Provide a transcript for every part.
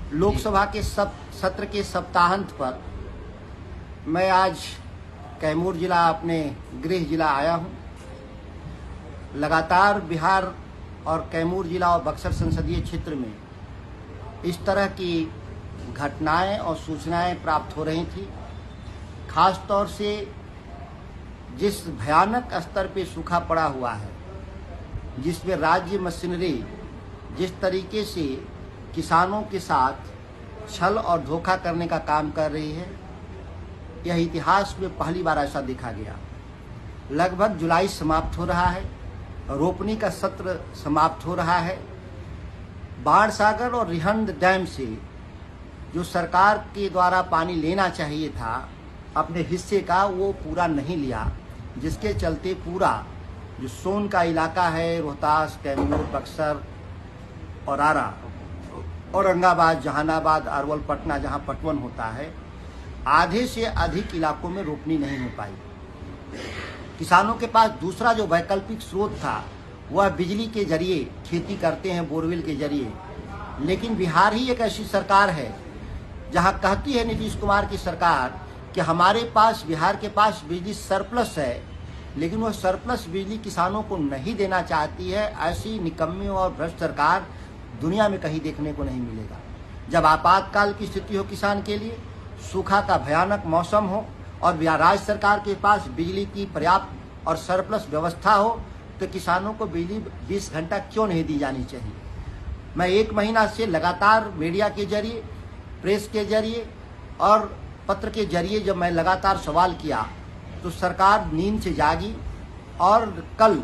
लोकसभा के सत्र के सप्ताहांत पर मैं आज कैमूर जिला अपने गृह जिला आया हूं। लगातार बिहार और कैमूर जिला और बक्सर संसदीय क्षेत्र में इस तरह की घटनाएं और सूचनाएं प्राप्त हो रही थी। खास तौर से जिस भयानक स्तर पे सूखा पड़ा हुआ है, जिसमें राज्य मशीनरी जिस तरीके से किसानों के साथ छल और धोखा करने का काम कर रही है, यह इतिहास में पहली बार ऐसा देखा गया। लगभग जुलाई समाप्त हो रहा है, रोपनी का सत्र समाप्त हो रहा है। बाणसागर और रिहंद डैम से जो सरकार के द्वारा पानी लेना चाहिए था अपने हिस्से का, वो पूरा नहीं लिया, जिसके चलते पूरा जो सोन का इलाका है, रोहतास, कैमूर, बक्सर और आरा, औरंगाबाद, जहानाबाद, अरवल, पटना, जहां पटवन होता है, आधे से अधिक इलाकों में रोपनी नहीं हो पाई। किसानों के पास दूसरा जो वैकल्पिक स्रोत था वह बिजली के जरिए खेती करते हैं, बोरवेल के जरिए। लेकिन बिहार ही एक ऐसी सरकार है जहां कहती है नीतीश कुमार की सरकार कि हमारे पास, बिहार के पास बिजली सरप्लस है, लेकिन वह सरप्लस बिजली किसानों को नहीं देना चाहती है। ऐसी निकम्मी और भ्रष्ट सरकार दुनिया में कहीं देखने को नहीं मिलेगा। जब आपातकाल की स्थिति हो किसान के लिए, सूखा का भयानक मौसम हो और राज्य सरकार के पास बिजली की पर्याप्त और सरप्लस व्यवस्था हो, तो किसानों को बिजली 20 घंटा क्यों नहीं दी जानी चाहिए। मैं 1 महीना से लगातार मीडिया के जरिए, प्रेस के जरिए और पत्र के जरिए जब मैं लगातार सवाल किया, तो सरकार नींद से जागी और कल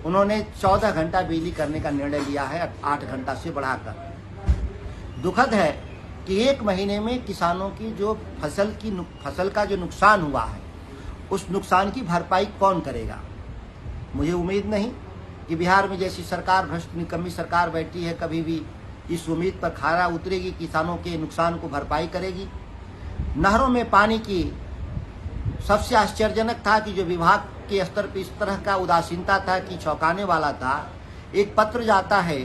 उन्होंने 14 घंटा बिजली करने का निर्णय लिया है, 8 घंटा से बढ़ाकर। दुखद है कि 1 महीने में किसानों की जो फसल का जो नुकसान हुआ है, उस नुकसान की भरपाई कौन करेगा। मुझे उम्मीद नहीं कि बिहार में जैसी सरकार, भ्रष्ट निकम्मी सरकार बैठी है, कभी भी इस उम्मीद पर खरा उतरेगी, किसानों के नुकसान को भरपाई करेगी। नहरों में पानी की सबसे आश्चर्यजनक था कि जो विभाग के स्तर पर इस तरह का उदासीनता था कि चौंकाने वाला था। एक पत्र जाता है,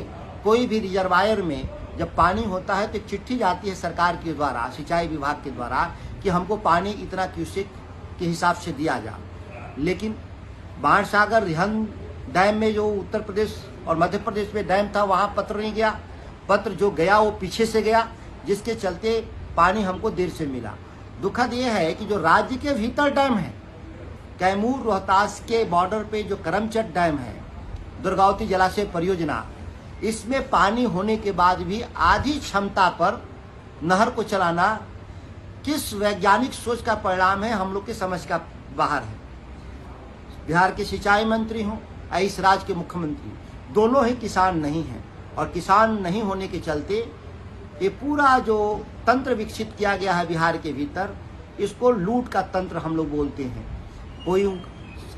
कोई भी रिजर्वायर में जब पानी होता है तो एक चिट्ठी जाती है सरकार के द्वारा, सिंचाई विभाग के द्वारा, कि हमको पानी इतना क्यूसेक के हिसाब से दिया जा। लेकिन बाणसागर, रिहंद डैम में जो उत्तर प्रदेश और मध्य प्रदेश में डैम था, वहाँ पत्र नहीं गया। पत्र जो गया वो पीछे से गया, जिसके चलते पानी हमको देर से मिला। दुखद ये है कि जो राज्य के भीतर डैम है, कैमूर रोहतास के बॉर्डर पे जो करमचट डैम है, दुर्गावती जलाशय परियोजना, इसमें पानी होने के बाद भी आधी क्षमता पर नहर को चलाना किस वैज्ञानिक सोच का परिणाम है, हम लोग के समझ का बाहर है। बिहार के सिंचाई मंत्री हों या इस राज्य के मुख्यमंत्री, दोनों ही किसान नहीं हैं, और किसान नहीं होने के चलते ये पूरा जो तंत्र विकसित किया गया है बिहार के भीतर, इसको लूट का तंत्र हम लोग बोलते हैं। कोई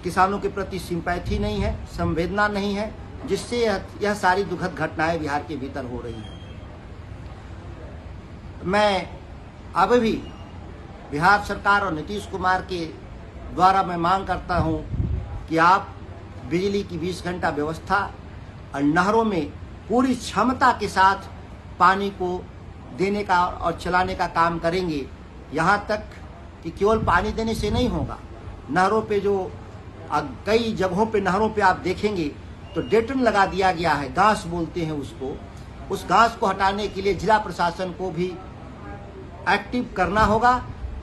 किसानों के प्रति सिंपैथी नहीं है, संवेदना नहीं है, जिससे यह सारी दुखद घटनाएं बिहार के भीतर हो रही हैं। मैं अब भी बिहार सरकार और नीतीश कुमार के द्वारा मैं मांग करता हूं कि आप बिजली की 20 घंटा व्यवस्था और नहरों में पूरी क्षमता के साथ पानी को देने का और चलाने का काम करेंगे। यहाँ तक कि केवल पानी देने से नहीं होगा, नहरों पे जो कई जगहों पे नहरों पे आप देखेंगे तो डेटन लगा दिया गया है, घास बोलते हैं उसको। उस घास को हटाने के लिए जिला प्रशासन को भी एक्टिव करना होगा,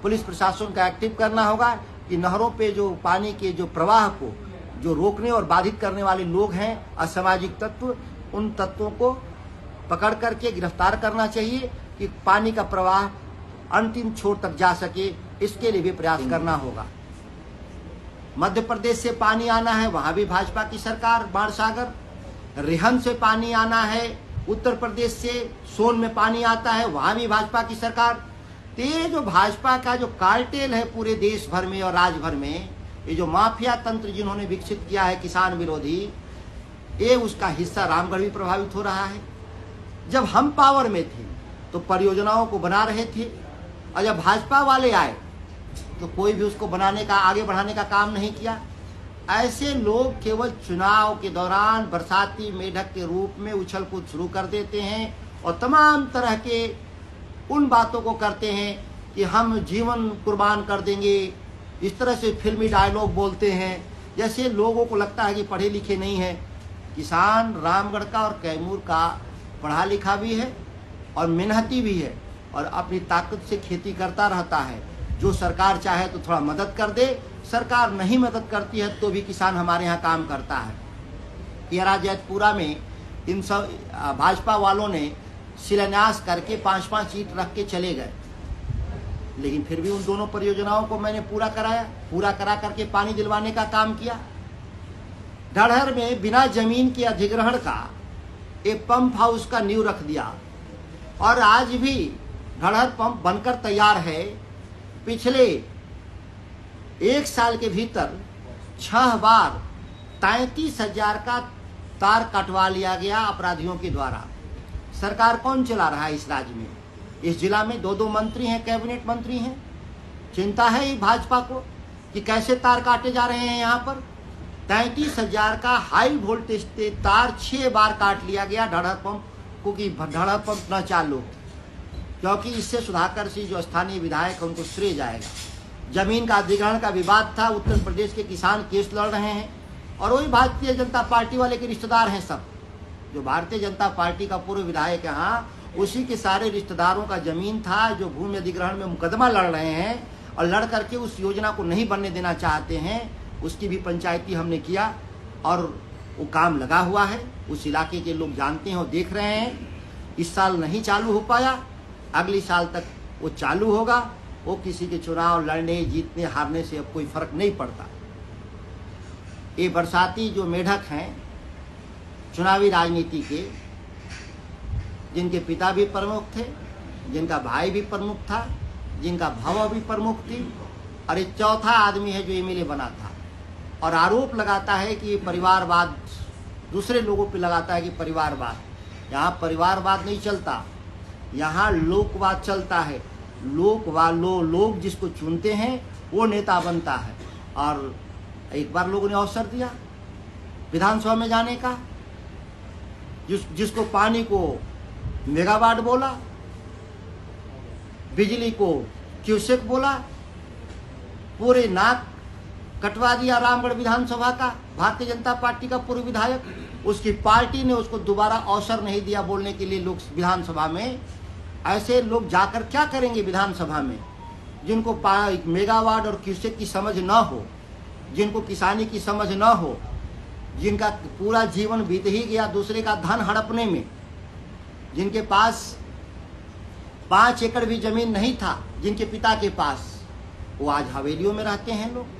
पुलिस प्रशासन को एक्टिव करना होगा कि नहरों पे जो पानी के जो प्रवाह को जो रोकने और बाधित करने वाले लोग हैं, असामाजिक तत्व, उन तत्वों को पकड़ करके गिरफ्तार करना चाहिए कि पानी का प्रवाह अंतिम छोर तक जा सके। इसके लिए भी प्रयास करना होगा। मध्य प्रदेश से पानी आना है, वहां भी भाजपा की सरकार। बाणसागर, रिहंद से पानी आना है, उत्तर प्रदेश से सोन में पानी आता है, वहां भी भाजपा की सरकार। तो ये जो भाजपा का जो कार्टेल है पूरे देश भर में और राज्य भर में, ये जो माफिया तंत्र जिन्होंने विकसित किया है किसान विरोधी, ये उसका हिस्सा रामगढ़ भी प्रभावित हो रहा है। जब हम पावर में थे तो परियोजनाओं को बना रहे थे, और जब भाजपा वाले आए तो कोई भी उसको बनाने का, आगे बढ़ाने का काम नहीं किया। ऐसे लोग केवल चुनाव के दौरान बरसाती मेढक के रूप में उछल कूद शुरू कर देते हैं और तमाम तरह के उन बातों को करते हैं कि हम जीवन कुर्बान कर देंगे, इस तरह से फिल्मी डायलॉग बोलते हैं, जैसे लोगों को लगता है कि पढ़े लिखे नहीं है। किसान रामगढ़ का और कैमूर का पढ़ा लिखा भी है और मेहनती भी है और अपनी ताकत से खेती करता रहता है। जो सरकार चाहे तो थोड़ा मदद कर दे, सरकार नहीं मदद करती है तो भी किसान हमारे यहाँ काम करता है। तेरा जैतपुरा में इन सब भाजपा वालों ने शिलान्यास करके 5-5 ईंट रख के चले गए, लेकिन फिर भी उन दोनों परियोजनाओं को मैंने पूरा करा करके पानी दिलवाने का काम किया। ढढ़र में बिना जमीन के अधिग्रहण का एक पंप हाउस का नींव रख दिया और आज भी ढढ़र पंप बनकर तैयार है। पिछले 1 साल के भीतर 6 बार 33,000 का तार कटवा लिया गया अपराधियों के द्वारा। सरकार कौन चला रहा है इस राज्य में? इस जिला में 2-2 मंत्री हैं, कैबिनेट मंत्री हैं। चिंता है भाजपा को कि कैसे तार काटे जा रहे हैं। यहाँ पर 33,000 का हाई वोल्टेज तार 6 बार काट लिया गया ढढ़र पंप को कि ढढ़र पंप न चालू, क्योंकि इससे सुधाकर सिंह जो स्थानीय विधायक है उनको श्रेय जाएगा। जमीन का अधिग्रहण का विवाद था, उत्तर प्रदेश के किसान केस लड़ रहे हैं और वही भारतीय जनता पार्टी वाले के रिश्तेदार हैं सब। जो भारतीय जनता पार्टी का पूर्व विधायक यहाँ, उसी के सारे रिश्तेदारों का जमीन था जो भूमि अधिग्रहण में मुकदमा लड़ रहे हैं और लड़ करके उस योजना को नहीं बनने देना चाहते हैं। उसकी भी पंचायती हमने किया और वो काम लगा हुआ है। उस इलाके के लोग जानते हैं और देख रहे हैं। इस साल नहीं चालू हो पाया, अगली साल तक वो चालू होगा। वो किसी के चुनाव लड़ने जीतने हारने से अब कोई फर्क नहीं पड़ता। ये बरसाती जो मेढक हैं चुनावी राजनीति के, जिनके पिता भी प्रमुख थे, जिनका भाई भी प्रमुख था, जिनका भाव भी प्रमुख थी, और एक चौथा आदमी है जो एमएलए बना था और आरोप लगाता है कि परिवारवाद दूसरे लोगों पे लगाता है कि परिवारवाद। यहाँ परिवारवाद नहीं चलता, यहाँ लोकवाद चलता है। लोग जिसको चुनते हैं वो नेता बनता है। और एक बार लोगों ने अवसर दिया विधानसभा में जाने का, जिसको पानी को मेगावाट बोला, बिजली को क्यूसेक बोला, पूरे नाक कटवा दिया रामगढ़ विधानसभा का भारतीय जनता पार्टी का पूर्व विधायक। उसकी पार्टी ने उसको दोबारा अवसर नहीं दिया बोलने के लिए लोक विधानसभा में। ऐसे लोग जाकर क्या करेंगे विधानसभा में, जिनको मेगावाट और क्यूसेक की समझ न हो, जिनको किसानी की समझ न हो, जिनका पूरा जीवन बीत ही गया दूसरे का धन हड़पने में, जिनके पास 5 एकड़ भी जमीन नहीं था जिनके पिता के पास, वो आज हवेलियों में रहते हैं लोग।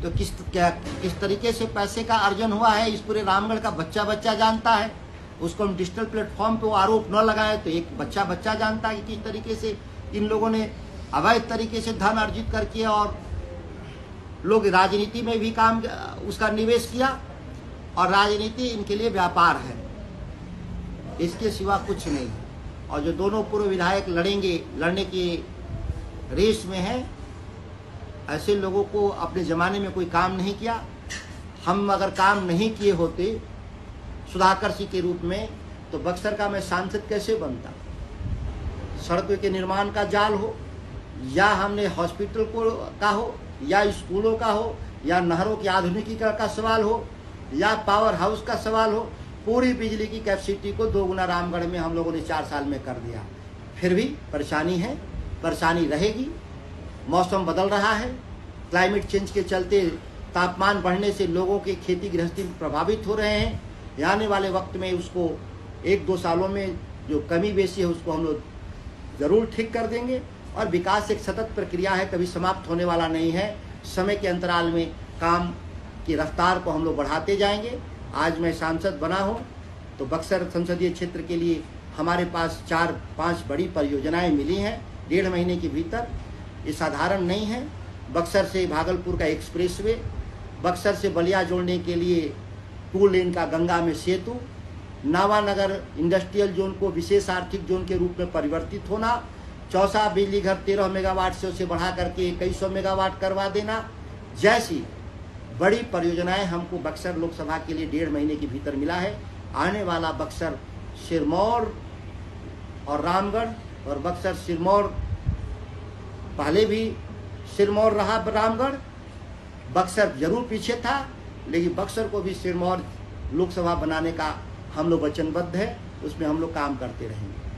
तो किस तरीके से पैसे का अर्जन हुआ है इस पूरे रामगढ़ का बच्चा जानता है। उसको हम डिजिटल प्लेटफॉर्म पे वो आरोप न लगाए तो एक बच्चा जानता है कि किस तरीके से इन लोगों ने अवैध तरीके से धन अर्जित करके और लोग राजनीति में भी काम उसका निवेश किया और राजनीति इनके लिए व्यापार है, इसके सिवा कुछ नहीं। और जो दोनों पूर्व विधायक लड़ने की रेस में हैं, ऐसे लोगों को अपने ज़माने में कोई काम नहीं किया। हम अगर काम नहीं किए होते सुधाकर सिंह के रूप में तो बक्सर का मैं सांसद कैसे बनता। सड़कों के निर्माण का जाल हो या हमने हॉस्पिटल का हो या स्कूलों का हो या नहरों की आधुनिकीकरण का सवाल हो या पावर हाउस का सवाल हो, पूरी बिजली की कैपेसिटी को 2 गुना रामगढ़ में हम लोगों ने 4 साल में कर दिया। फिर भी परेशानी है, परेशानी रहेगी। मौसम बदल रहा है, क्लाइमेट चेंज के चलते तापमान बढ़ने से लोगों की खेती गृहस्थी प्रभावित हो रहे हैं। आने वाले वक्त में उसको 1-2 सालों में जो कमी बेसी है उसको हम लोग ज़रूर ठीक कर देंगे। और विकास एक सतत प्रक्रिया है, कभी समाप्त होने वाला नहीं है। समय के अंतराल में काम की रफ्तार को हम लोग बढ़ाते जाएंगे। आज मैं सांसद बना हूँ तो बक्सर संसदीय क्षेत्र के लिए हमारे पास 4-5 बड़ी परियोजनाएं मिली हैं 1.5 महीने के भीतर। ये साधारण नहीं है। बक्सर से भागलपुर का एक्सप्रेसवे, बक्सर से बलिया जोड़ने के लिए 2 लेन का गंगा में सेतु, नावानगर इंडस्ट्रियल जोन को विशेष आर्थिक जोन के रूप में परिवर्तित होना, चौसा बिजली घर 13 मेगावाट से उसे बढ़ा करके 2100 मेगावाट करवा देना, जैसी बड़ी परियोजनाएं हमको बक्सर लोकसभा के लिए 1.5 महीने के भीतर मिला है। आने वाला बक्सर सिरमौर और रामगढ़ और बक्सर सिरमौर, पहले भी सिरमौर रहा रामगढ़, बक्सर जरूर पीछे था, लेकिन बक्सर को भी सिरमौर लोकसभा बनाने का हम लोग वचनबद्ध है, उसमें हम लोग काम करते रहेंगे।